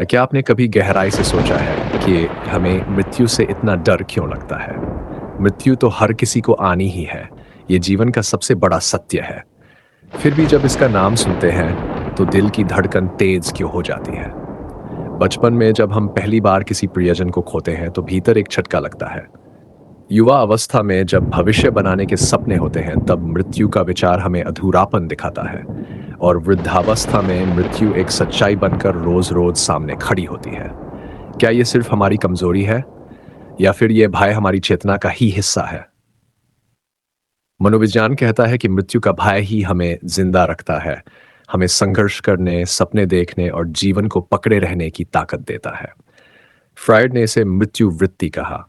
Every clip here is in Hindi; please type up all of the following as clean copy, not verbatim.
क्या आपने कभी गहराई से सोचा है कि हमें मृत्यु से इतना डर क्यों लगता है? मृत्यु तो हर किसी को आनी ही है। ये जीवन का सबसे बड़ा सत्य है। फिर भी जब इसका नाम सुनते हैं, तो दिल की धड़कन तेज क्यों हो जाती है? बचपन में जब हम पहली बार किसी प्रियजन को खोते हैं, तो भीतर एक झटका लगता है। युवा अवस्था में जब भविष्य बनाने के सपने होते हैं, तब मृत्यु का विचार हमें अधूरापन दिखाता है। और वृद्धावस्था में मृत्यु एक सच्चाई बनकर रोज-रोज सामने खड़ी होती है। क्या ये सिर्फ हमारी कमजोरी है या फिर ये भय हमारी चेतना का ही हिस्सा है? मनोविज्ञान कहता है कि मृत्यु का भय ही हमें जिंदा रखता है, हमें संघर्ष करने, सपने देखने और जीवन को पकड़े रहने की ताकत देता है। फ्रायड ने इसे मृत्यु वृत्ति कहा,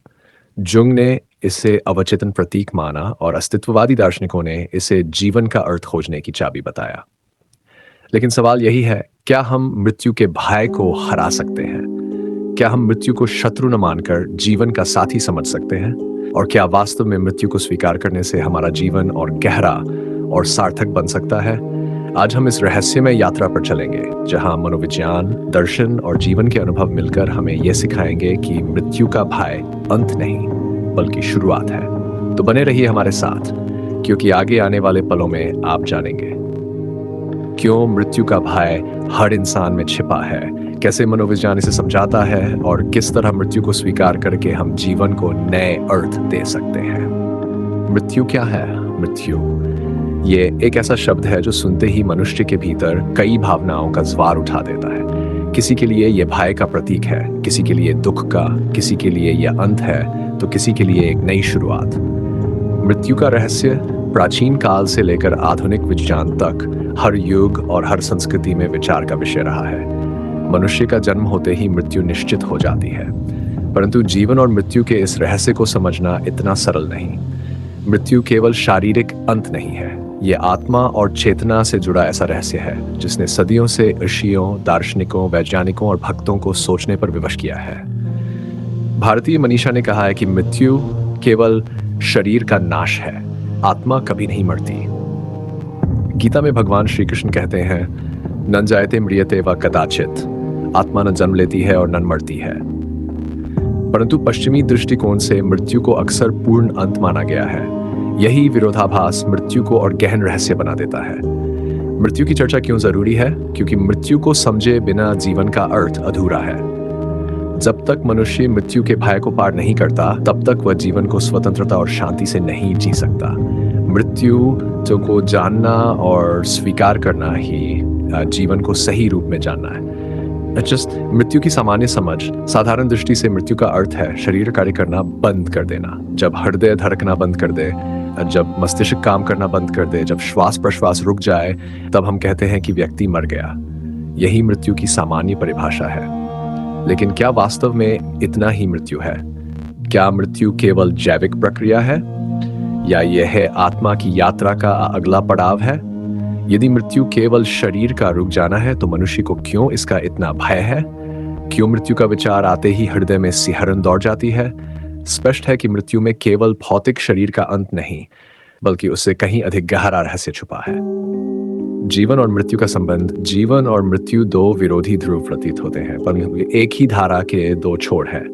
जुंग ने इसे अवचेतन प्रतीक माना और अस्तित्ववादी दार्शनिकों ने इसे जीवन का अर्थ खोजने की चाबी बताया। लेकिन सवाल यही है, क्या हम मृत्यु के भय को हरा सकते हैं? क्या हम मृत्यु को शत्रु न मानकर जीवन का साथी समझ सकते हैं? और क्या वास्तव में मृत्यु को स्वीकार करने से हमारा जीवन और गहरा और सार्थक बन सकता है? आज हम इस रहस्यमय यात्रा पर चलेंगे, जहां मनोविज्ञान, दर्शन और जीवन के अनुभव मिलकर हमें यह सिखाएंगे कि मृत्यु का भय अंत नहीं, बल्कि शुरुआत है। तो बने रहिए हमारे साथ, क्योंकि आगे आने वाले पलों में आप जानेंगे क्यों मृत्यु का भय हर इंसान में छिपा है, कैसे मनोविज्ञान इसे समझाता है और किस तरह मृत्यु को स्वीकार करके हम जीवन को नए अर्थ दे सकते हैं। मृत्यु क्या है? मृत्यु ये एक ऐसा शब्द है जो सुनते ही मनुष्य के भीतर कई भावनाओं का ज्वार उठा देता है। किसी के लिए यह भय का प्रतीक है, किसी के लिए दुख का, किसी के लिए यह अंत है, तो किसी के लिए एक नई शुरुआत। मृत्यु का रहस्य प्राचीन काल से लेकर आधुनिक विज्ञान तक हर युग और हर संस्कृति में विचार का विषय रहा है। मनुष्य का जन्म होते ही मृत्यु निश्चित हो जाती है, परंतु जीवन और मृत्यु के इस रहस्य को समझना इतना सरल नहीं। मृत्यु केवल शारीरिक अंत नहीं है, ये आत्मा और चेतना से जुड़ा ऐसा रहस्य है जिसने सदियों से ऋषियों, दार्शनिकों, वैज्ञानिकों और भक्तों को सोचने पर विवश किया है। भारतीय मनीषा ने कहा है कि मृत्यु केवल शरीर का नाश है, आत्मा कभी नहीं मरती। गीता में भगवान श्री कृष्ण कहते हैं, न जायते म्रियते व कदाचित, आत्मा न जन्म लेती है और न मरती है। परंतु पश्चिमी दृष्टिकोण से मृत्यु को अक्सर पूर्ण अंत माना गया है। यही विरोधाभास मृत्यु को और गहन रहस्य बना देता है। मृत्यु की चर्चा क्यों जरूरी है? क्योंकि मृत्यु को समझे बिना जीवन का अर्थ अधूरा है। जब तक मनुष्य मृत्यु के भय को पार नहीं करता, तब तक वह जीवन को स्वतंत्रता और शांति से नहीं जी सकता। मृत्यु को जानना और स्वीकार करना ही जीवन को सही रूप में जानना है। मृत्यु की सामान्य समझ, साधारण दृष्टि से मृत्यु का अर्थ है शरीर कार्य करना बंद कर देना। जब हृदय धड़कना बंद कर दे, जब मस्तिष्क काम करना बंद कर दे, जब श्वास प्रश्वास रुक जाए, तब हम कहते हैं कि व्यक्ति मर गया। यही मृत्यु की सामान्य परिभाषा है। लेकिन क्या वास्तव में इतना ही मृत्यु है? क्या मृत्यु केवल जैविक प्रक्रिया है या यह है आत्मा की यात्रा का अगला पड़ाव है? यदि मृत्यु केवल शरीर का रुक जाना है, तो मनुष्य को क्यों इसका इतना भय है? क्यों मृत्यु का विचार आते ही हृदय में सिहरन दौड़ जाती है? स्पष्ट है कि मृत्यु में केवल भौतिक शरीर का अंत नहीं, बल्कि उससे कहीं अधिक गहरा रहस्य छुपा है। जीवन और मृत्यु का संबंध, जीवन और मृत्यु दो विरोधी ध्रुव प्रतीत होते हैं, पर एक ही धारा के दो छोर हैं।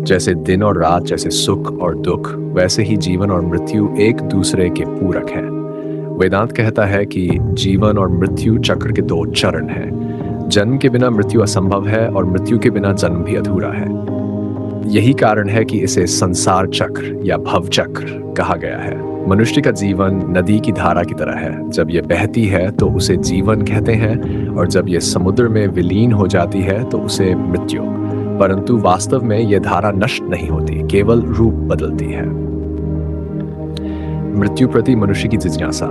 जैसे दिन और रात, जैसे सुख और दुख, वैसे ही जीवन और मृत्यु एक दूसरे के पूरक हैं। वेदांत कहता है कि जीवन और मृत्यु चक्र के दो चरण हैं। जन्म के बिना मृत्यु असंभव है और मृत्यु के बिना जन्म भी अधूरा है। यही कारण है कि इसे संसार चक्र या भव चक्र कहा गया है। मनुष्य का जीवन नदी की धारा की तरह है। जब यह बहती है तो उसे जीवन कहते हैं, और जब यह समुद्र में विलीन हो जाती है तो उसे मृत्यु। परंतु वास्तव में यह धारा नष्ट नहीं होती, केवल रूप बदलती है। मृत्यु प्रति मनुष्य की जिज्ञासा।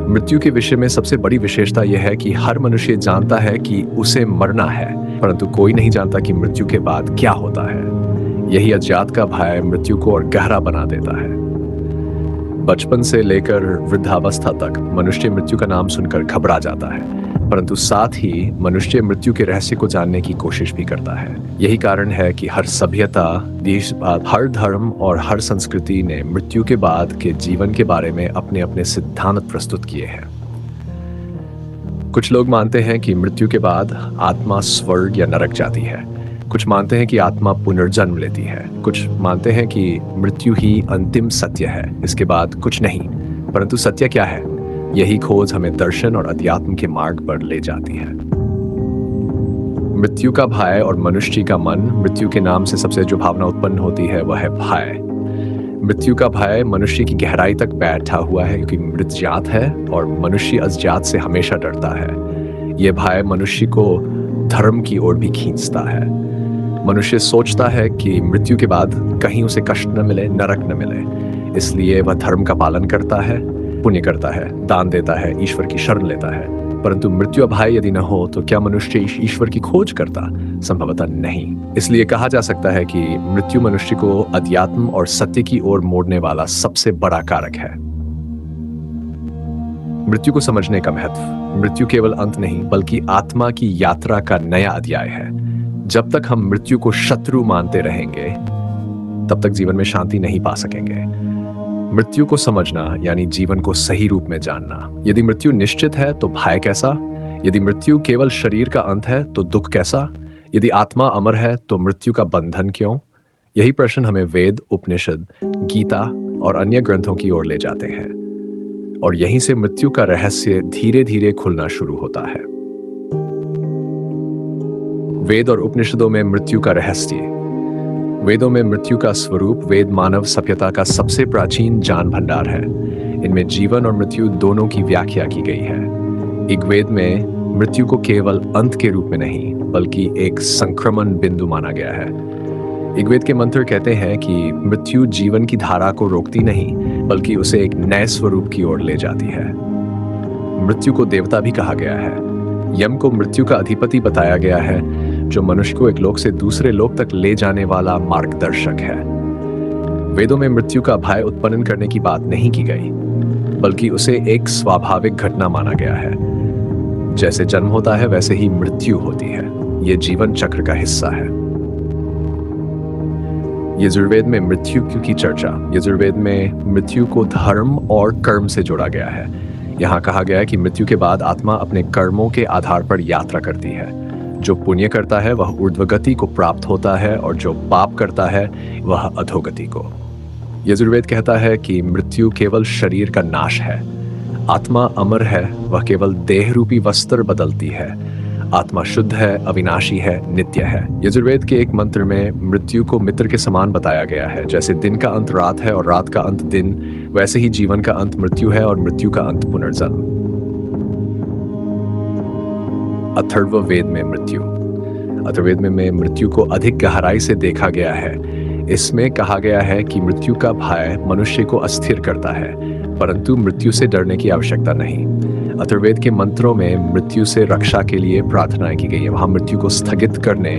मृत्यु के विषय में सबसे बड़ी विशेषता यह है कि हर मनुष्य जानता है कि उसे मरना है, परंतु कोई नहीं जानता कि मृत्यु के बाद क्या होता है। यही अज्ञात का भय मृत्यु को और गहरा बना देता है। बचपन से लेकर वृद्धावस्था तक मनुष्य मृत्यु का नाम सुनकर घबरा जाता है, परंतु साथ ही मनुष्य मृत्यु के रहस्य को जानने की कोशिश भी करता है। यही कारण है कि हर सभ्यता, देशवाद, हर धर्म और हर संस्कृति ने मृत्यु के बाद के जीवन के बारे में अपने अपने सिद्धांत प्रस्तुत किए हैं। कुछ लोग मानते हैं कि मृत्यु के बाद आत्मा स्वर्ग या नरक जाती है। कुछ मानते हैं कि आत्मा पुनर्जन्म लेती है। कुछ मानते हैं कि मृत्यु ही अंतिम सत्य है, इसके बाद कुछ नहीं। परंतु सत्य क्या है? यही खोज हमें दर्शन और अध्यात्म के मार्ग पर ले जाती है। मृत्यु का भय और मनुष्य का मन। मृत्यु के नाम से सबसे जो भावना उत्पन्न होती है वह है भय। मृत्यु का भय मनुष्य की गहराई तक बैठा हुआ है, क्योंकि मृत जात है और मनुष्य अज्ञात से हमेशा डरता है। यह भय मनुष्य को धर्म की ओर भी खींचता है। मनुष्य सोचता है कि मृत्यु के बाद कहीं उसे कष्ट न मिले, नरक न मिले, इसलिए वह धर्म का पालन करता है, पुण्य करता है, दान देता है, ईश्वर की शरण लेता है। परंतु मृत्यु भय यदि न हो तो क्या मनुष्य ईश्वर की खोज करता? संभवतः नहीं। इसलिए कहा जा सकता है कि मृत्यु मनुष्य को अध्यात्म और सत्य की ओर मोड़ने वाला सबसे बड़ा कारक है। मृत्यु को समझने का महत्व। मृत्यु केवल अंत नहीं, बल्कि आत्मा की यात्रा का नया अध्याय है। जब तक हम मृत्यु को शत्रु मानते रहेंगे, तब तक जीवन में शांति नहीं पा सकेंगे। मृत्यु को समझना यानी जीवन को सही रूप में जानना। यदि मृत्यु निश्चित है तो भय कैसा? यदि मृत्यु केवल शरीर का अंत है तो दुख कैसा? यदि आत्मा अमर है तो मृत्यु का बंधन क्यों? यही प्रश्न हमें वेद, उपनिषद, गीता और अन्य ग्रंथों की ओर ले जाते हैं, और यहीं से मृत्यु का रहस्य धीरे धीरे खुलना शुरू होता है। वेद और उपनिषदों में मृत्यु का रहस्य। वेदों में मृत्यु का स्वरूप। वेद मानव सभ्यता का सबसे प्राचीन ज्ञान भंडार है। इनमें जीवन और मृत्यु दोनों की व्याख्या की गई है। ऋग्वेद में मृत्यु को केवल अंत के रूप में नहीं, बल्कि एक संक्रमण बिंदु माना गया है। ऋग्वेद के मंत्र कहते हैं कि मृत्यु जीवन की धारा को रोकती नहीं, बल्कि उसे एक नए स्वरूप की ओर ले जाती है। मृत्यु को देवता भी कहा गया है। यम को मृत्यु का अधिपति बताया गया है, जो मनुष्य को एक लोक से दूसरे लोक तक ले जाने वाला मार्गदर्शक है। वेदों में मृत्यु का भय उत्पन्न करने की बात नहीं की गई, बल्कि उसे एक स्वाभाविक घटना माना गया है। जैसे जन्म होता है वैसे ही मृत्यु होती है। यह जीवन चक्र का हिस्सा है। यजुर्वेद में मृत्यु की चर्चा। यजुर्वेद में मृत्यु को धर्म और कर्म से जोड़ा गया है। यहाँ कहा गया है कि मृत्यु के बाद आत्मा अपने कर्मों के आधार पर यात्रा करती है। जो पुण्य करता है वह ऊर्ध्वगति को प्राप्त होता है, और जो पाप करता है वह अधोगति को। यजुर्वेद कहता है कि मृत्यु केवल शरीर का नाश है। आत्मा अमर है, वह केवल देह रूपी वस्त्र बदलती है। आत्मा शुद्ध है, अविनाशी है, नित्य है। यजुर्वेद के एक मंत्र में मृत्यु को मित्र के समान बताया गया है। जैसे दिन का अंत रात है और रात का अंत दिन, वैसे ही जीवन का अंत मृत्यु है और मृत्यु का अंत पुनर्जन्म। अथर्ववेद में मृत्यु। अथर्ववेद में मृत्यु को अधिक गहराई से देखा गया है। इसमें कहा गया है कि मृत्यु का भय मनुष्य को अस्थिर करता है, परंतु मृत्यु से डरने की आवश्यकता नहीं। अथर्ववेद के मंत्रों में मृत्यु से रक्षा के लिए प्रार्थनाएं की गई है। वहां मृत्यु को स्थगित करने,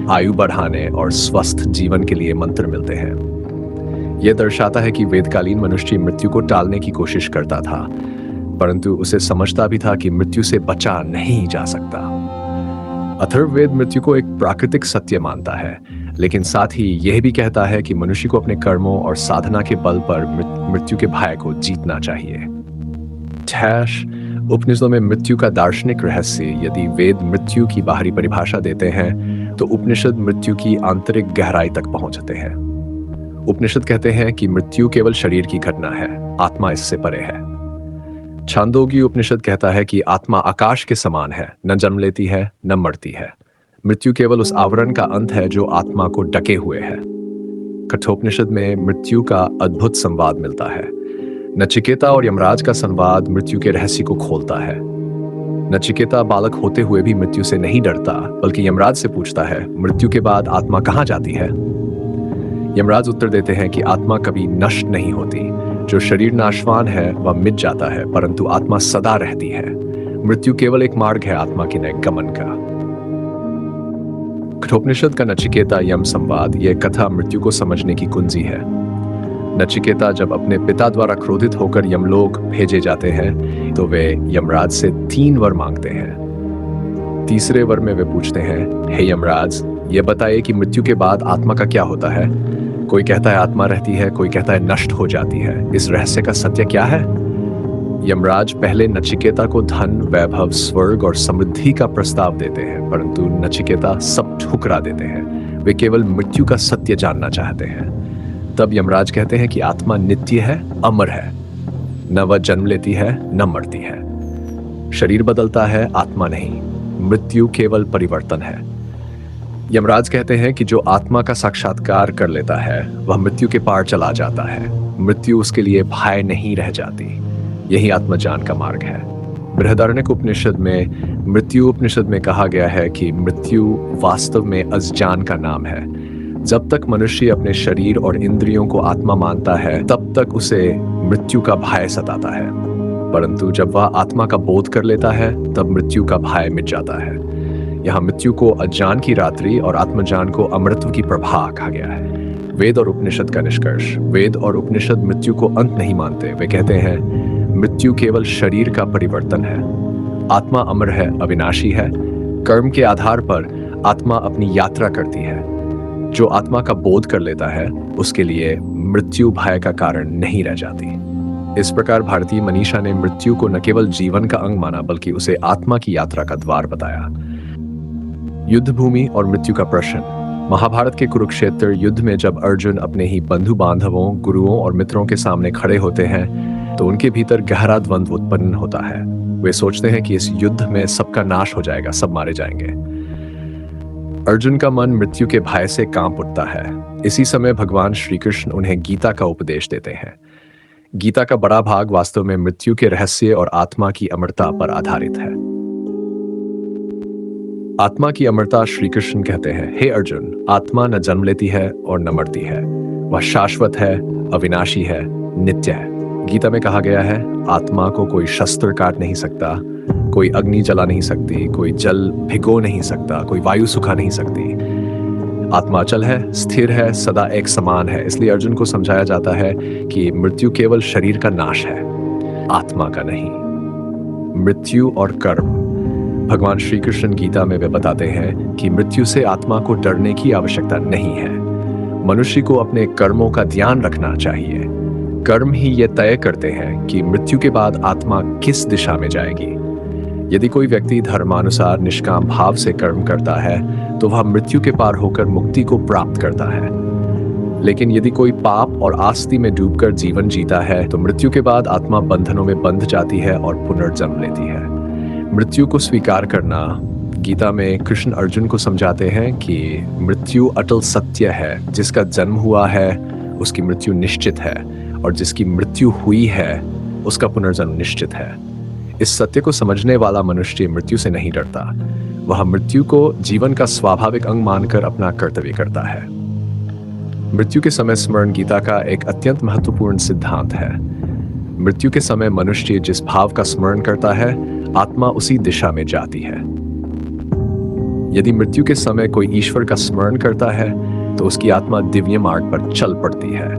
आयु बढ़ाने और स्वस्थ जीवन के लिए मंत्र मिलते हैं। यह दर्शाता है कि वेदकालीन मनुष्य मृत्यु को टालने की कोशिश करता था, परंतु उसे समझता भी था कि मृत्यु से बचा नहीं जा सकता। अथर्ववेद मृत्यु को एक प्राकृतिक सत्य मानता है, लेकिन साथ ही यह भी कहता है कि मनुष्य को अपने कर्मों और साधना के बल पर मृत्यु के भय को जीतना चाहिए। उपनिषदों में मृत्यु का दार्शनिक रहस्य। यदि वेद मृत्यु की बाहरी परिभाषा देते हैं, तो उपनिषद मृत्यु की आंतरिक गहराई तक पहुंचते हैं। उपनिषद कहते हैं कि मृत्यु केवल शरीर की घटना है, आत्मा इससे परे है। छांदोग्य उपनिषद कहता है कि आत्मा आकाश के समान है, न जन्म लेती है न मरती है। मृत्यु केवल उस आवरण का अंत है जो आत्मा को ढके हुए है। कठोपनिषद में मृत्यु का अद्भुत संवाद मिलता है। नचिकेता और यमराज का संवाद मृत्यु के रहस्य को खोलता है। नचिकेता बालक होते हुए भी मृत्यु से नहीं डरता, बल्कि यमराज से पूछता है, मृत्यु के बाद आत्मा कहाँ जाती है? यमराज उत्तर देते हैं कि आत्मा कभी नष्ट नहीं होती। जो शरीर नाशवान है वह मिट जाता है, परंतु आत्मा सदा रहती है। मृत्यु केवल एक मार्ग है आत्मा के नए गमन का। कठोपनिषद का नचिकेता यम संवाद, यह कथा मृत्यु को समझने की कुंजी है। नचिकेता जब अपने पिता द्वारा क्रोधित होकर यमलोक भेजे जाते हैं, तो वे यमराज से 3 वर मांगते हैं। तीसरे वर में वे पूछते हैं, हे यमराज, ये बताइए कि मृत्यु के बाद आत्मा का क्या होता है? कोई कहता है आत्मा रहती है, कोई कहता है नष्ट हो जाती है। इस रहस्य का सत्य क्या है? यमराज पहले नचिकेता को धन, वैभव, स्वर्ग और समृद्धि का प्रस्ताव देते हैं, परंतु नचिकेता सब ठुकरा देते हैं। वे केवल मृत्यु का सत्य जानना चाहते हैं। तब यमराज कहते हैं कि आत्मा नित्य है, अमर है, न वह जन्म लेती है न मरती है। शरीर बदलता है, आत्मा नहीं। मृत्यु केवल परिवर्तन है। यमराज कहते हैं कि जो आत्मा का साक्षात्कार कर लेता है वह मृत्यु के पार चला जाता है। मृत्यु उसके लिए भय नहीं रह जाती। यही आत्मज्ञान का मार्ग है। बृहदारण्यक उपनिषद में मृत्यु उपनिषद में कहा गया है कि मृत्यु वास्तव में अज्ञान का नाम है। जब तक मनुष्य अपने शरीर और इंद्रियों को आत्मा मानता है तब तक उसे मृत्यु का भय सताता है, परंतु जब वह आत्मा का बोध कर लेता है तब मृत्यु का भय मिट जाता है। यहाँ मृत्यु को अज्ञान की रात्रि और आत्मज्ञान को अमृतत्व की प्रभा कहा गया है। वेद और उपनिषद का निष्कर्ष। वेद और उपनिषद मृत्यु को अंत नहीं मानते। वे कहते हैं मृत्यु केवल शरीर का परिवर्तन है। आत्मा अमर है, अविनाशी है। कर्म के आधार पर आत्मा अपनी यात्रा करती है। जो आत्मा का बोध कर लेता है उसके लिए मृत्यु भय का कारण नहीं रह जाती। इस प्रकार भारतीय मनीषा ने मृत्यु को न केवल जीवन का अंग माना बल्कि उसे आत्मा की यात्रा का द्वार बताया। युद्ध भूमि और मृत्यु का प्रश्न। महाभारत के कुरुक्षेत्र युद्ध में जब अर्जुन अपने ही बंधु बांधवों, गुरुओं और मित्रों के सामने खड़े होते हैं तो उनके भीतर गहरा द्वंद्व उत्पन्न होता है। वे सोचते हैं कि इस युद्ध में सबका नाश हो जाएगा, सब मारे जाएंगे। अर्जुन का मन मृत्यु के भय से कांप उठता है। इसी समय भगवान श्री कृष्ण उन्हें गीता का उपदेश देते हैं। गीता का बड़ा भाग वास्तव में मृत्यु के रहस्य और आत्मा की अमरता पर आधारित है। आत्मा की अमरता। श्री कृष्ण कहते हैं, हे अर्जुन, आत्मा न जन्म लेती है और न मरती है। वह शाश्वत है, अविनाशी है, नित्य है। गीता में कहा गया है, आत्मा को कोई शस्त्र काट नहीं सकता, कोई अग्नि जला नहीं सकती, कोई जल भिगो नहीं सकता, कोई वायु सुखा नहीं सकती। आत्मा अचल है, स्थिर है, सदा एक समान है। इसलिए अर्जुन को समझाया जाता है कि मृत्यु केवल शरीर का नाश है, आत्मा का नहीं। मृत्यु और कर्म। भगवान श्री कृष्ण गीता में वे बताते हैं कि मृत्यु से आत्मा को डरने की आवश्यकता नहीं है। मनुष्य को अपने कर्मों का ध्यान रखना चाहिए। कर्म ही ये तय करते हैं कि मृत्यु के बाद आत्मा किस दिशा में जाएगी। यदि कोई व्यक्ति धर्मानुसार निष्काम भाव से कर्म करता है तो वह मृत्यु के पार होकर मुक्ति को प्राप्त करता है। लेकिन यदि कोई पाप और आस्ति में डूबकर जीवन जीता है तो मृत्यु के बाद आत्मा बंधनों में बंध जाती है और पुनर्जन्म लेती है। मृत्यु को स्वीकार करना। गीता में कृष्ण अर्जुन को समझाते हैं कि मृत्यु अटल सत्य है। जिसका जन्म हुआ है उसकी मृत्यु निश्चित है और जिसकी मृत्यु हुई है उसका पुनर्जन्म निश्चित है। इस सत्य को समझने वाला मनुष्य मृत्यु से नहीं डरता। वह मृत्यु को जीवन का स्वाभाविक अंग मानकर अपना कर्तव्य करता है। मृत्यु के समय स्मरण गीता का एक अत्यंत महत्वपूर्ण सिद्धांत है। मृत्यु के समय मनुष्य जिस भाव का स्मरण करता है आत्मा उसी दिशा में जाती है। यदि मृत्यु के समय कोई ईश्वर का स्मरण करता है तो उसकी आत्मा दिव्य मार्ग पर चल पड़ती है।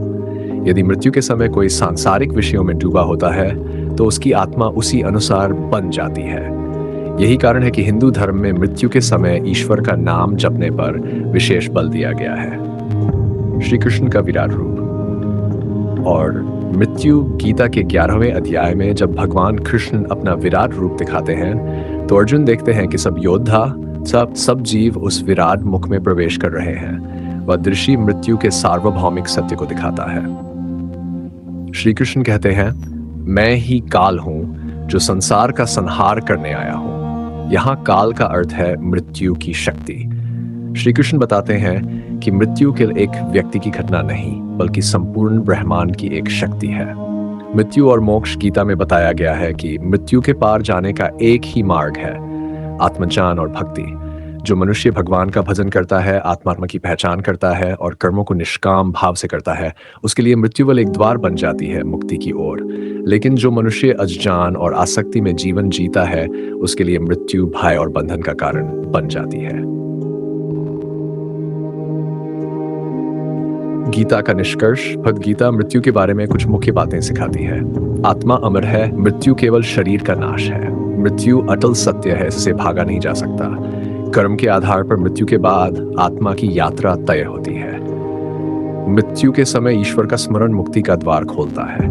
यदि मृत्यु के समय कोई सांसारिक विषयों में डूबा होता है तो उसकी आत्मा उसी अनुसार बन जाती है। यही कारण है कि हिंदू धर्म में मृत्यु के समय ईश्वर का नाम जपने पर विशेष बल दिया गया है। श्री कृष्ण का विराट रूप और मृत्यु। गीता के 11वें अध्याय में जब भगवान कृष्ण अपना विराट रूप दिखाते हैं तो अर्जुन देखते हैं कि सब योद्धा, सब जीव उस विराट मुख में प्रवेश कर रहे हैं। वह दृश्य मृत्यु के सार्वभौमिक सत्य को दिखाता है। श्री कृष्ण कहते हैं, मैं ही काल हूं जो संसार का संहार करने आया हूं। यहाँ काल का अर्थ है मृत्यु की शक्ति। श्री कृष्ण बताते हैं कि मृत्यु केवल एक व्यक्ति की घटना नहीं बल्कि संपूर्ण ब्रह्मांड की एक शक्ति है। मृत्यु और मोक्ष। गीता में बताया गया है कि मृत्यु के पार जाने का एक ही मार्ग है, आत्मज्ञान और भक्ति। जो मनुष्य भगवान का भजन करता है, आत्मा की पहचान करता है और कर्मों को निष्काम भाव से करता है, उसके लिए मृत्यु केवल एक द्वार बन जाती है मुक्ति की ओर। लेकिन जो मनुष्य अज्ञान और आसक्ति में जीवन जीता है उसके लिए मृत्यु भय और बंधन का कारण बन जाती है। गीता का निष्कर्ष। भगवद गीता मृत्यु के बारे में कुछ मुख्य बातें सिखाती है। आत्मा अमर है, मृत्यु केवल शरीर का नाश है। मृत्यु अटल सत्य है, इससे भागा नहीं जा सकता। कर्म के आधार पर मृत्यु के बाद आत्मा की यात्रा तय होती है। मृत्यु के समय ईश्वर का स्मरण मुक्ति का द्वार खोलता है।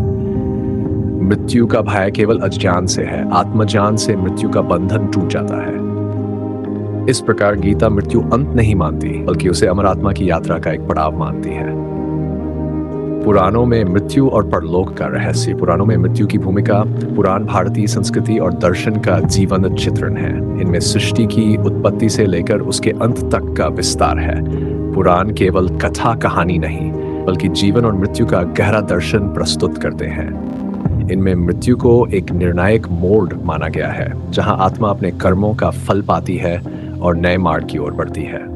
मृत्यु का भय केवल अज्ञान से है, आत्मज्ञान से मृत्यु का बंधन टूट जाता है। इस प्रकार गीता मृत्यु अंत नहीं मानती, बल्कि उसे अमर आत्मा की यात्रा का एक पड़ाव मानती है। पुराणों में मृत्यु और परलोक का रहस्य। पुराणों में मृत्यु की भूमिका पुराण भारतीय संस्कृति और दर्शन का जीवंत चित्रण है। इनमें सृष्टि की उत्पत्ति से लेकर उसके अंत तक का विस्तार है। पुराण केवल कथा कहानी नहीं, बल्कि जीवन और मृत्यु का गहरा दर्शन प्रस्तुत करते हैं। इनमें मृत्यु को एक निर्णायक मोड़ माना गया है, जहां आत्मा अपने कर्मों का फल पाती है और नए मार्ग की ओर बढ़ती है।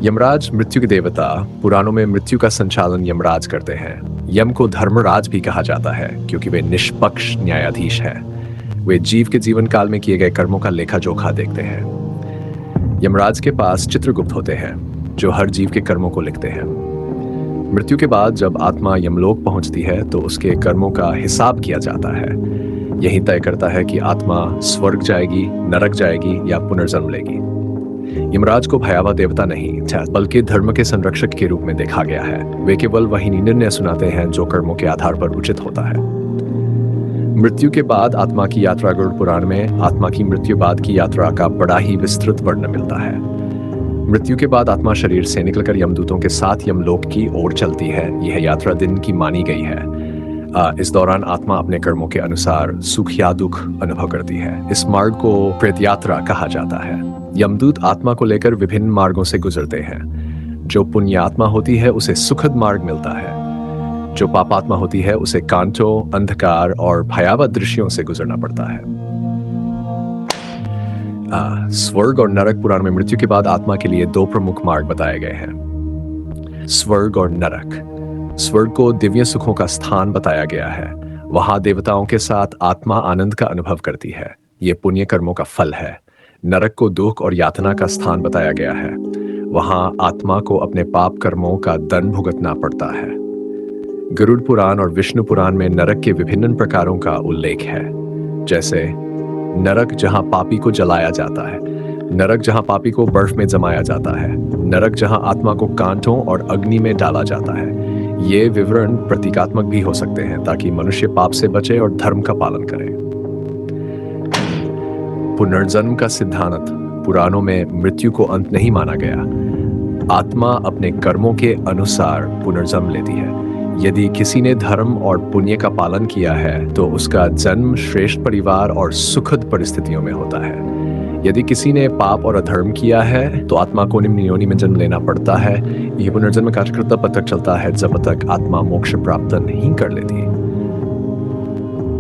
यमराज मृत्यु के देवता। पुराणों में मृत्यु का संचालन यमराज करते हैं। यम को धर्मराज भी कहा जाता है, क्योंकि वे निष्पक्ष न्यायाधीश हैं। वे जीव के जीवन काल में किए गए कर्मों का लेखा जोखा देखते हैं। यमराज के पास चित्रगुप्त होते हैं, जो हर जीव के कर्मों को लिखते हैं। मृत्यु के बाद जब आत्मा यमलोक पहुंचती है, तो उसके कर्मों का हिसाब किया जाता है। यही तय करता है कि आत्मा स्वर्ग जाएगी, नरक जाएगी या पुनर्जन्म लेगी। यमराज को भयावह देवता नहीं, बल्कि धर्म के संरक्षक के रूप में देखा गया है। वे केवल वही निर्णय सुनाते हैं जो कर्मों के आधार पर उचित होता है। मृत्यु के बाद आत्मा की यात्रा। गरुड़ पुराण में आत्मा की मृत्यु बाद की यात्रा का बड़ा ही विस्तृत वर्णन मिलता है। मृत्यु के बाद आत्मा शरीर से निकलकर यमदूतों के साथ यमलोक की ओर चलती है। यह यात्रा दिन की मानी गई है। इस दौरान आत्मा अपने कर्मों के अनुसार सुख या दुख अनुभव करती है। इस मार्ग को प्रेत यात्रा कहा जाता है। यमदूत आत्मा को लेकर विभिन्न मार्गों से गुजरते हैं। जो पुण्य आत्मा होती है उसे सुखद मार्ग मिलता है। जो पापात्मा होती है उसे कांटों, अंधकार और भयावह दृश्यों से गुजरना पड़ता है। स्वर्ग और नरक। पुराण में मृत्यु के बाद आत्मा के लिए दो प्रमुख मार्ग बताए गए हैं, स्वर्ग और नरक। स्वर्ग को दिव्य सुखों का स्थान बताया गया है। वहां देवताओं के साथ आत्मा आनंद का अनुभव करती है। ये पुण्य कर्मों का फल है। नरक को दुख और यातना का स्थान बताया गया है। वहां आत्मा को अपने पाप कर्मों का दंड भुगतना पड़ता है। गरुड़ पुराण और विष्णु पुराण में नरक के विभिन्न प्रकारों का उल्लेख है, जैसे नरक जहां पापी को जलाया जाता है, नरक जहां पापी को बर्फ में जमाया जाता है, नरक जहां आत्मा को कांटों और अग्नि में डाला जाता है। ये विवरण प्रतीकात्मक भी हो सकते हैं, ताकि मनुष्य पाप से बचे और धर्म का पालन करे। पुनर्जन्म का सिद्धांत। पुराणों में मृत्यु को अंत नहीं माना गया। आत्मा अपने कर्मों के अनुसार पुनर्जन्म लेती है। यदि किसी ने धर्म और पुण्य का पालन किया है, तो उसका जन्म श्रेष्ठ परिवार और सुखद परिस्थितियों में होता है। यदि किसी ने पाप और अधर्म किया है, तो आत्मा को निम्न योनि में जन्म लेना पड़ता है। यह पुनर्जन्म कार्यक्रम तब तक चलता है जब तक आत्मा मोक्ष प्राप्त नहीं कर लेती।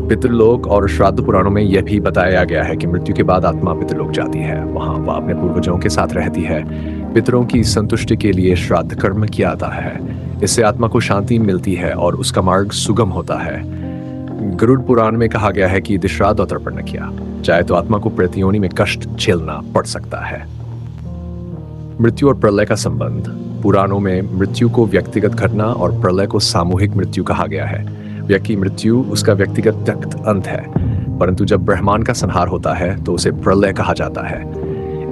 पितृलोक और श्राद्ध पुराणों में यह भी बताया गया है कि मृत्यु के बाद आत्मा पितृलोक जाती है। वहां वह अपने पूर्वजों के साथ रहती है। पितरों की संतुष्टि के लिए श्राद्ध कर्म किया जाता है। इससे आत्मा को शांति मिलती है और उसका मार्ग सुगम होता है। गरुड़ पुराण में कहा गया है कि यदि श्राद्ध और तर्पण न किया जाए तो आत्मा को प्रेत योनि में कष्ट झेलना पड़ सकता है। मृत्यु और प्रलय का संबंध। पुराणों में मृत्यु को व्यक्तिगत घटना और प्रलय को सामूहिक मृत्यु कहा गया है। व्यक्ति मृत्यु उसका व्यक्तिगत अंत है, परंतु जब ब्रह्मांड का संहार होता है तो उसे प्रलय कहा जाता है।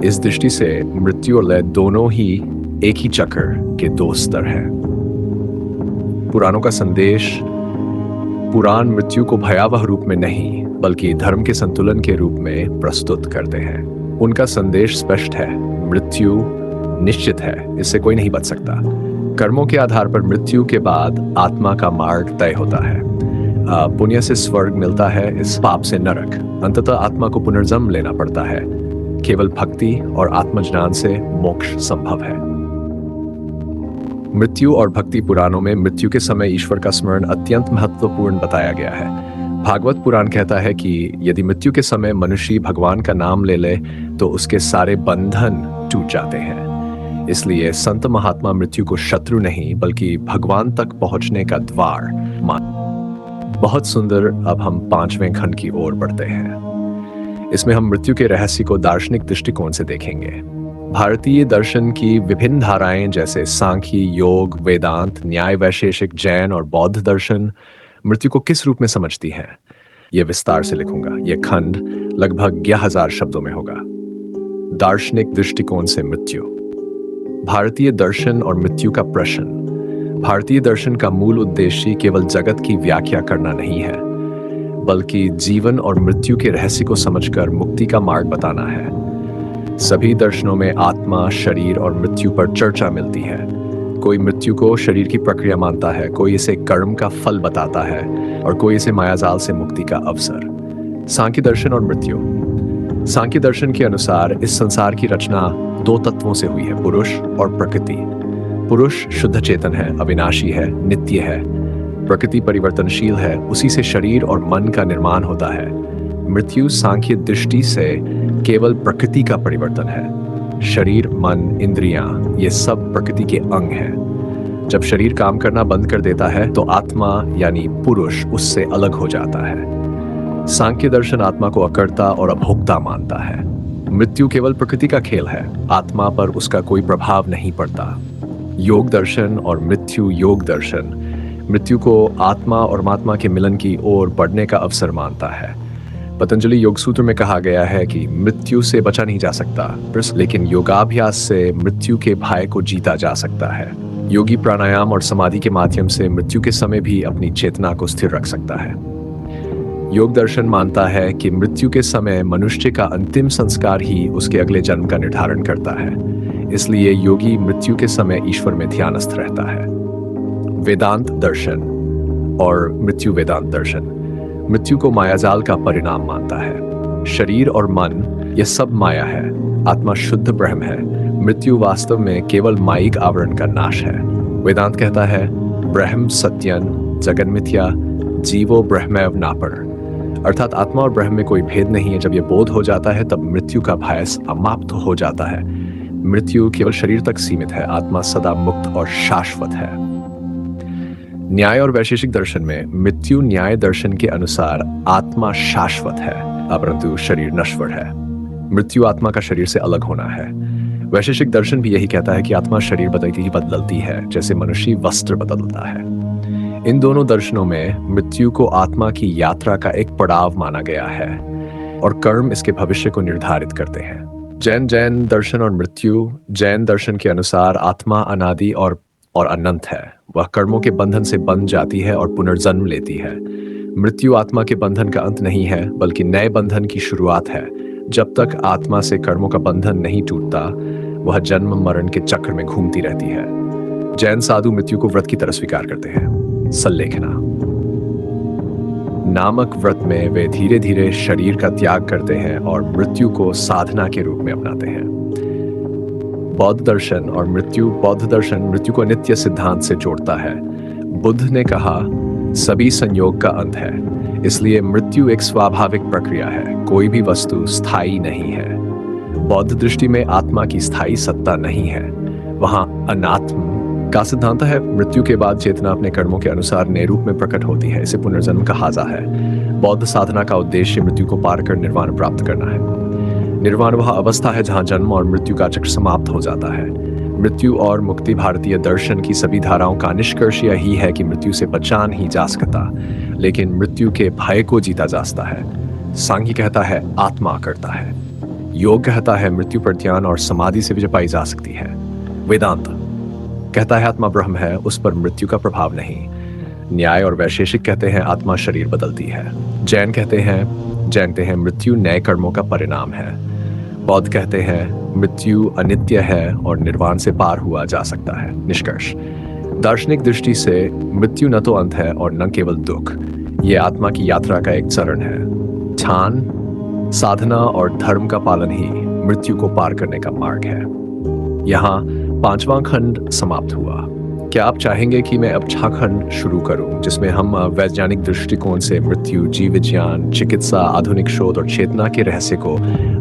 इस दृष्टि से मृत्यु और लय दोनों ही एक ही चक्र के दो स्तर हैं। पुराणों का संदेश। पुराण मृत्यु को भयावह रूप में नहीं, बल्कि धर्म के संतुलन के रूप में प्रस्तुत करते हैं। उनका संदेश स्पष्ट है, मृत्यु निश्चित है, इससे कोई नहीं बच सकता। कर्मों के आधार पर मृत्यु के बाद आत्मा का मार्ग तय होता है। पुण्य से स्वर्ग मिलता है, इस पाप से नरक। अंततः आत्मा को पुनर्जन्म लेना पड़ता है। केवल भक्ति और आत्मज्ञान से मोक्ष संभव है। मृत्यु और भक्ति। पुराणों में मृत्यु के समय ईश्वर का स्मरण अत्यंत महत्वपूर्ण बताया गया है। भागवत पुराण कहता है कि यदि मृत्यु के समय मनुष्य भगवान का नाम ले ले तो उसके सारे बंधन टूट जाते हैं। इसलिए संत महात्मा मृत्यु को शत्रु नहीं, बल्कि भगवान तक पहुंचने का द्वार मान। बहुत सुंदर। अब हम 5वें खंड की ओर बढ़ते हैं। इसमें हम मृत्यु के रहस्य को दार्शनिक दृष्टिकोण से देखेंगे। भारतीय दर्शन की विभिन्न धाराएं जैसे सांख्य, योग, वेदांत, न्याय वैशेषिक, जैन और बौद्ध दर्शन मृत्यु को किस रूप में समझती हैं, यह विस्तार से लिखूंगा। यह खंड लगभग 11,000 शब्दों में होगा। दार्शनिक दृष्टिकोण से मृत्यु। भारतीय दर्शन और मृत्यु का प्रश्न। भारतीय दर्शन का मूल उद्देश्य केवल जगत की व्याख्या करना नहीं है, बल्कि जीवन और मृत्यु के रहस्य को समझकर मुक्ति का मार्ग बताना है। सभी दर्शनों में आत्मा, शरीर और मृत्यु पर चर्चा मिलती है। कोई मृत्यु को शरीर की प्रक्रिया मानता है, कोई इसे कर्म का फल बताता है और कोई इसे मायाजाल से मुक्ति का अवसर। सांख्य दर्शन और मृत्यु। सांख्य दर्शन के अनुसार इस संसार की रचना दो तत्वों से हुई है, पुरुष और प्रकृति। पुरुष शुद्ध चेतन है, अविनाशी है, नित्य है। प्रकृति परिवर्तनशील है, उसी से शरीर और मन का निर्माण होता है। मृत्यु सांख्य दृष्टि से केवल प्रकृति का परिवर्तन है। शरीर, मन, इंद्रियां ये सब प्रकृति के अंग हैं। जब शरीर काम करना बंद कर देता है तो आत्मा यानी पुरुष उससे अलग हो जाता है। सांख्य दर्शन आत्मा को अकर्ता और अभोक्ता मानता है। मृत्यु केवल प्रकृति का खेल है, आत्मा पर उसका कोई प्रभाव नहीं पड़ता। योग दर्शन और मृत्यु योग दर्शन मृत्यु को आत्मा और परमात्मा के मिलन की ओर बढ़ने का अवसर मानता है। पतंजलि योग सूत्र में कहा गया है कि मृत्यु से बचा नहीं जा सकता, लेकिन योगाभ्यास से मृत्यु के भय को जीता जा सकता है। योगी प्राणायाम और समाधि के माध्यम से मृत्यु के समय भी अपनी चेतना को स्थिर रख सकता है। योग दर्शन मानता है कि मृत्यु के समय मनुष्य का अंतिम संस्कार ही उसके अगले जन्म का निर्धारण करता है। इसलिए योगी मृत्यु के समय ईश्वर में ध्यानस्थ रहता है। वेदांत दर्शन और मृत्यु वेदांत दर्शन मृत्यु को मायाजाल का परिणाम मानता है। शरीर और मन ये सब माया है, आत्मा शुद्ध ब्रह्म है। मृत्यु वास्तव में केवल मायिक आवरण का नाश है। वेदांत कहता है ब्रह्म सत्यन जगन्मिथ्या जीवो ब्रह्मैव नापर, अर्थात आत्मा और ब्रह्म में कोई भेद नहीं है। जब यह बोध हो जाता है तब मृत्यु का भय समाप्त हो जाता है। मृत्यु केवल शरीर तक सीमित है, आत्मा सदा मुक्त और शाश्वत है। न्याय और वैशेषिक दर्शन में मृत्यु न्याय दर्शन के अनुसार आत्मा शाश्वत है, परंतु शरीर नश्वर है। मृत्यु आत्मा का शरीर से अलग होना है। वैशेषिक दर्शन भी यही कहता है कि आत्मा शरीर बदलती है, जैसे मनुष्य वस्त्र बदलता है। इन दोनों दर्शनों में मृत्यु को आत्मा की यात्रा का एक पड़ाव माना गया है और कर्म इसके भविष्य को निर्धारित करते हैं। जैन दर्शन और मृत्यु। जैन दर्शन के अनुसार आत्मा अनादि और अनंत है। वह कर्मों के बंधन से बंध जाती है और पुनर्जन्म लेती है। मृत्यु आत्मा के बंधन का अंत नहीं है, बल्कि नए बंधन की शुरुआत है। जब तक आत्मा से कर्मों का बंधन नहीं टूटता, वह जन्म मरण के चक्र में घूमती रहती है। जैन साधु मृत्यु को व्रत की तरह स्वीकार करते हैं। सल्लेखना नामक व्रत में वे धीरे धीरे शरीर का त्याग करते हैं और मृत्यु को साधना के रूप में अपनाते हैं। बौद्ध दर्शन और मृत्यु। बौद्ध दर्शन मृत्यु को नित्य सिद्धांत से जोड़ता है। बुद्ध ने कहा सभी संयोग का अंत है, इसलिए मृत्यु एक स्वाभाविक प्रक्रिया है, कोई भी वस्तु स्थायी नहीं है। बौद्ध दृष्टि में आत्मा की स्थायी सत्ता नहीं है, वहां अनात्म का सिद्धांत है। मृत्यु के बाद चेतना अपने कर्मों के अनुसार नए रूप में प्रकट होती है, इसे पुनर्जन्म कहा जाता है। बौद्ध साधना का उद्देश्य मृत्यु को पार कर निर्वाण प्राप्त करना है। निर्वाण वह अवस्था है जहां जन्म और मृत्यु का चक्र समाप्त हो जाता है। मृत्यु और मुक्ति। भारतीय दर्शन की सभी धाराओं का निष्कर्ष यही है कि मृत्यु से बचा नहीं जा सकता, लेकिन मृत्यु के भय को जीता जा सकता है। सांख्य कहता है आत्मा करता है। योग कहता है मृत्यु पर ध्यान और समाधि से विजय पाई जा सकती है। वेदांत कहता है आत्मा ब्रह्म है, उस पर मृत्यु का प्रभाव नहीं। न्याय और वैशेषिक कहते हैं आत्मा शरीर बदलती है। जैन कहते हैं मृत्यु नए कर्मों का परिणाम है। बौद्ध कहते हैं मृत्यु अनित्य है और निर्वाण से पार हुआ जा सकता है। निष्कर्ष दार्शनिक दृष्टि से मृत्यु न तो अंत है और न केवल दुख, ये आत्मा की यात्रा का एक चरण है। ध्यान, साधना और धर्म का पालन ही मृत्यु को पार करने का मार्ग है। यहाँ 5वां खंड समाप्त हुआ। क्या आप चाहेंगे कि मैं अब 6 खंड शुरू करूं, जिसमें हम वैज्ञानिक दृष्टिकोण से मृत्यु, जीव विज्ञान, चिकित्सा, आधुनिक शोध और चेतना के रहस्य को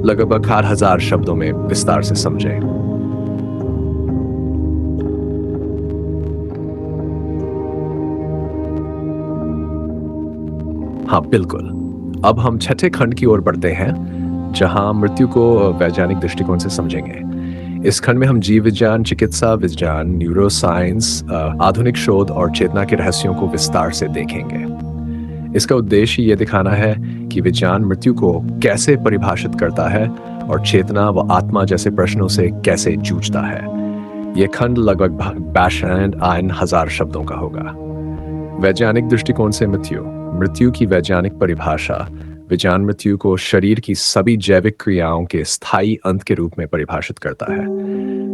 लगभग 8000 शब्दों में विस्तार से समझें? हाँ बिल्कुल। अब हम 6ठे खंड की ओर बढ़ते हैं, जहां मृत्यु को वैज्ञानिक दृष्टिकोण से समझेंगे। इस खंड में हम जीव विज्ञान, चिकित्सा विज्ञान, न्यूरोसाइंस, आधुनिक शोध और चेतना के रहस्यों को विस्तार से देखेंगे। इसका उद्देश्य ये दिखाना है कि विज्ञान मृत्यु को कैसे परिभाषित करता है और चेतना व आत्मा जैसे प्रश्नों से कैसे जूझता है। ये खंड लगभग 62,000 शब्दों का होगा। वैज्ञानिक दृष्टिकोण से मृत्यु की वैज्ञानिक परिभाषा विज्ञान मृत्यु को शरीर की सभी जैविक क्रियाओं के स्थायी अंत के रूप में परिभाषित करता है।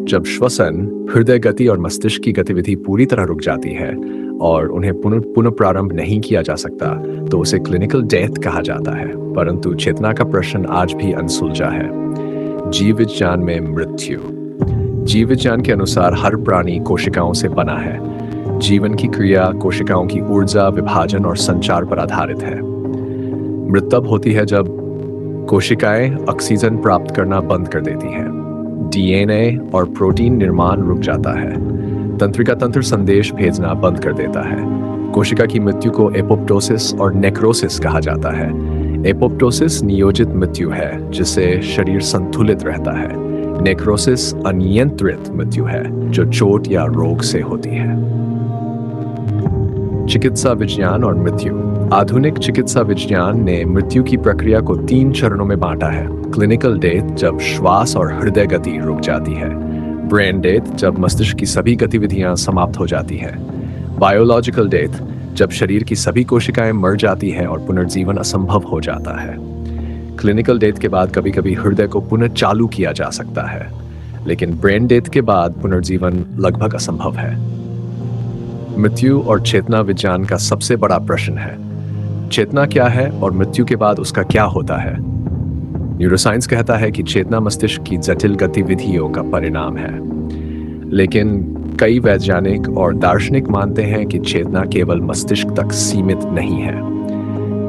जब श्वसन, हृदय गति और मस्तिष्क की गतिविधि पूरी तरह रुक जाती है और उन्हें पुनः प्रारंभ नहीं किया जा सकता, तो उसे क्लिनिकल डेथ कहा जाता है। परंतु चेतना का प्रश्न आज भी अनसुलझा है। जीव विज्ञान में मृत्यु। जीव विज्ञान के अनुसार हर प्राणी कोशिकाओं से बना है। जीवन की क्रिया कोशिकाओं की ऊर्जा, विभाजन और संचार पर आधारित है। मृत्यु तब होती है जब कोशिकाएं ऑक्सीजन प्राप्त करना बंद कर देती हैं, डीएनए और प्रोटीन निर्माण रुक जाता है, तंत्रिका तंत्र संदेश भेजना बंद कर देता है। कोशिका की मृत्यु को एपोप्टोसिस और नेक्रोसिस कहा जाता है। एपोप्टोसिस नियोजित मृत्यु है, जिससे शरीर संतुलित रहता है। नेक्रोसिस अनियंत्रित मृत्यु है, जो चोट या रोग से होती है। चिकित्सा विज्ञान और मृत्यु। आधुनिक चिकित्सा विज्ञान ने मृत्यु की प्रक्रिया को 3 चरणों में बांटा है। क्लिनिकल डेथ, जब श्वास और हृदय गति रुक जाती है। ब्रेन डेथ, जब मस्तिष्क की सभी गतिविधियां समाप्त हो जाती हैं। बायोलॉजिकल डेथ, जब शरीर की सभी कोशिकाएं मर जाती हैं और पुनर्जीवन असंभव हो जाता है। क्लिनिकल डेथ के बाद कभी कभी हृदय को पुनः चालू किया जा सकता है, लेकिन ब्रेन डेथ के बाद पुनर्जीवन लगभग असंभव है। मृत्यु और चेतना विज्ञान का सबसे बड़ा प्रश्न है। चेतना क्या है और मृत्यु के बाद उसका क्या होता है? न्यूरोसाइंस कहता है कि चेतना मस्तिष्क की जटिल गतिविधियों का परिणाम है, लेकिन कई वैज्ञानिक और दार्शनिक मानते हैं कि चेतना केवल मस्तिष्क तक सीमित नहीं है।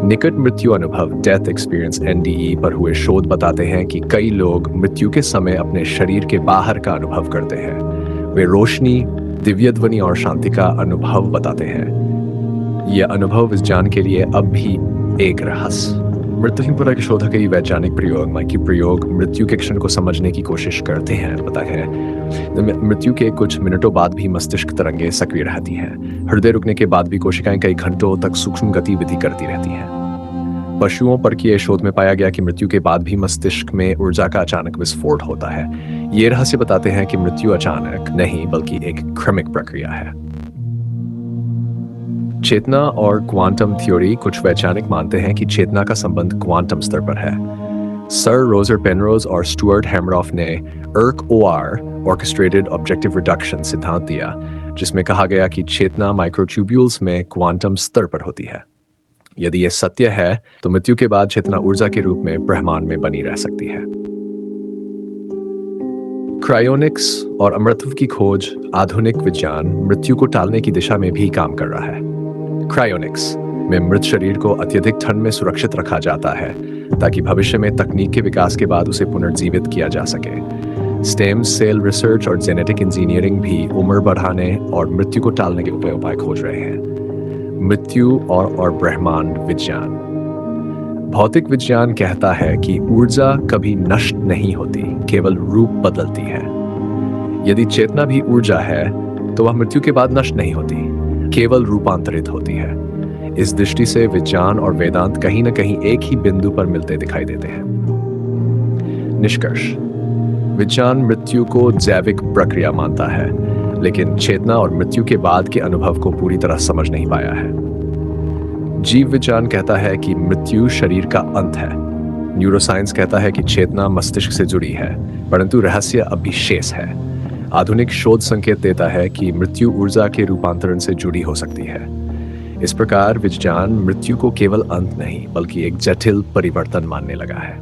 निकट मृत्यु अनुभव, डेथ एक्सपीरियंस (NDE) पर हुए शोध बताते हैं कि कई लोग मृत्यु के समय अपने शरीर के बाहर का अनुभव करते हैं। वे रोशनी, दिव्य ध्वनि और शांति का अनुभव बताते हैं। यह अनुभव विज्ञान के लिए अब भी एक रहस्य। मृत्युहीन के शोधक कई वैज्ञानिक प्रयोग मृत्यु के क्षण को समझने की कोशिश करते हैं। पता है, मृत्यु के कुछ मिनटों बाद भी मस्तिष्क तरंगें सक्रिय रहती हैं। हृदय रुकने के बाद भी कोशिकाएं कई घंटों तक सूक्ष्म गतिविधि करती रहती हैं। पशुओं पर किए शोध में पाया गया कि मृत्यु के बाद भी मस्तिष्क में ऊर्जा का अचानक विस्फोट होता है। ये रहस्य बताते हैं कि मृत्यु अचानक नहीं, बल्कि एक क्रमिक प्रक्रिया है। चेतना और क्वांटम थ्योरी। कुछ वैज्ञानिक मानते हैं कि चेतना का संबंध क्वांटम स्तर पर है। सर रोजर पेनरोज और स्टुअर्ट हैमरॉफ ने ERC-OR ऑर्केस्ट्रेटेड ऑब्जेक्टिव रिडक्शन सिद्धांत दिया, जिसमें कहा गया कि चेतना माइक्रोट्यूब्यूल्स में क्वांटम स्तर पर होती है। यदि यह सत्य है, तो मृत्यु के बाद चेतना ऊर्जा के रूप में ब्रह्मांड में बनी रह सकती है। क्रायोनिक्स और अमरत्व की खोज। आधुनिक विज्ञान मृत्यु को टालने की दिशा में भी काम कर रहा है। क्रायोनिक्स में मृत शरीर को अत्यधिक ठंड में सुरक्षित रखा जाता है, ताकि भविष्य में तकनीक के विकास के बाद उसे पुनर्जीवित किया जा सके। स्टेम सेल रिसर्च और जेनेटिक इंजीनियरिंग भी उम्र बढ़ाने और मृत्यु को टालने के उपाय खोज रहे हैं। मृत्यु और ब्रह्मांड विज्ञान। भौतिक विज्ञान कहता है कि ऊर्जा कभी नष्ट नहीं होती, केवल रूप बदलती है। यदि चेतना भी ऊर्जा है, तो वह मृत्यु के बाद नष्ट नहीं होती, केवल रूपांतरित होती है। इस दृष्टि से विज्ञान और वेदांत कहीं न कहीं एक ही बिंदु पर मिलते दिखाई देते हैं। निष्कर्ष। विज्ञान मृत्यु को जैविक प्रक्रिया मानता है, लेकिन चेतना और मृत्यु के बाद के अनुभव को पूरी तरह समझ नहीं पाया है। जीव विज्ञान कहता है कि मृत्यु शरीर का अंत है। न्यूरोसाइंस कहता है कि चेतना मस्तिष्क से जुड़ी है, परंतु रहस्य अब भी शेष है। आधुनिक शोध संकेत देता है कि मृत्यु ऊर्जा के रूपांतरण से जुड़ी हो सकती है। इस प्रकार विज्ञान मृत्यु को केवल अंत नहीं, बल्कि एक जटिल परिवर्तन मानने लगा है।